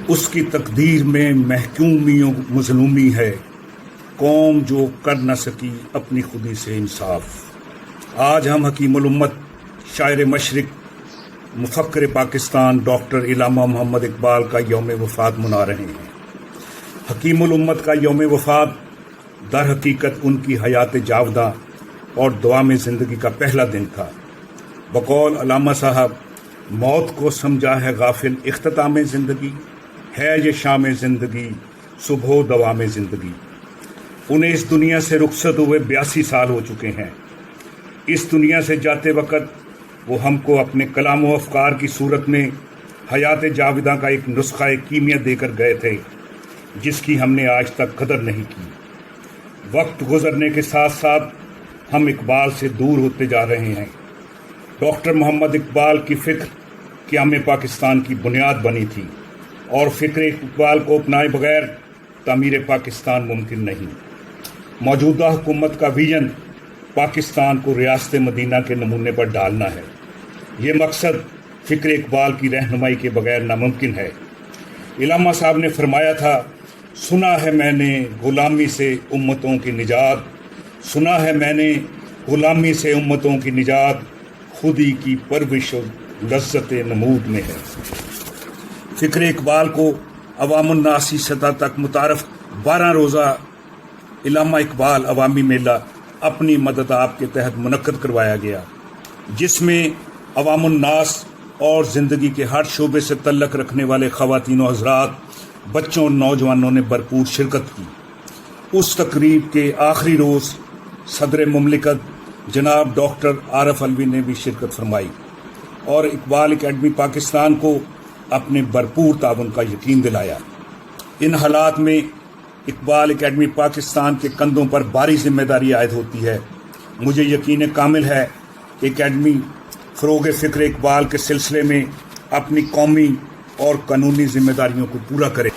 उसकी तकदीर में महकूमी मजलूमी है, कौम जो कर न सकी अपनी खुदी से इंसाफ। आज हम हकीमुल उम्मत, शायर मशरिक, मुफक्किर पाकिस्तान डॉक्टर इलामा मोहम्मद इकबाल का यौम वफ़ात मना रहे हैं। हकीमुल उम्मत का यौम वफ़ात दर हकीकत उनकी हयात जावदा और दुआ में ज़िंदगी का पहला दिन था। बकौल अलामा साहब, मौत को समझा है गाफिल इख्तिताम ज़िंदगी, है ये शाम ज़िंदगी सुबह दवा में ज़िंदगी। उन्हें इस दुनिया से रुखसत हुए 82 साल हो चुके हैं। इस दुनिया से जाते वक़्त वो हमको अपने कलाम व अफ़कार की सूरत में हयात जाविदा का एक नुस्खा कीमिया देकर गए थे, जिसकी हमने आज तक कदर नहीं की। वक्त गुजरने के साथ साथ हम इकबाल से दूर होते जा रहे हैं। डॉक्टर मोहम्मद इकबाल की फ़िक्र क़याम पाकिस्तान की बुनियाद बनी थी और फ़िक्र इकबाल को अपनाए बगैर तामीर पाकिस्तान मुमकिन नहीं। मौजूदा हुकूमत का विजन पाकिस्तान को रियासत मदीना के नमूने पर डालना है। ये मकसद फ़िक्र इकबाल की रहनुमाई के बगैर नामुमकिन है। इलामा साहब ने फरमाया था, सुना है मैंने ग़ुलामी से उम्मतों की निजात, सुना है मैंने ग़ुलामी से उम्मतों की निजात, खुदी की परविश लज़्ज़त नमूद में है। फ़िक्र इकबाल को अवामुन्नासी सतह तक मुतारफ़ 12 रोज़ा इलामा इकबाल अवामी मेला अपनी मदद आप के तहत मुनक्कद करवाया गया, जिसमें अवामुन्नास और ज़िंदगी के हर शोबे से तल्लक़ रखने वाले ख़वातीन व हज़रात, बच्चों और नौजवानों ने भरपूर शिरकत की। उस तकरीब के आखिरी रोज़ सदर मुमलिकत जनाब डॉक्टर आरफ अलवी ने भी शिरकत फरमाई और इकबाल एकेडमी पाकिस्तान को अपने भरपूर ताउन का यकीन दिलाया। इन हालात में इकबाल एकेडमी पाकिस्तान के कंधों पर भारी जिम्मेदारी आयद होती है। मुझे यकीन कामिल है कि एकेडमी फ़रोग़ फ़िक्र इकबाल के सिलसिले में अपनी कौमी और कानूनी जिम्मेदारियों को पूरा करे।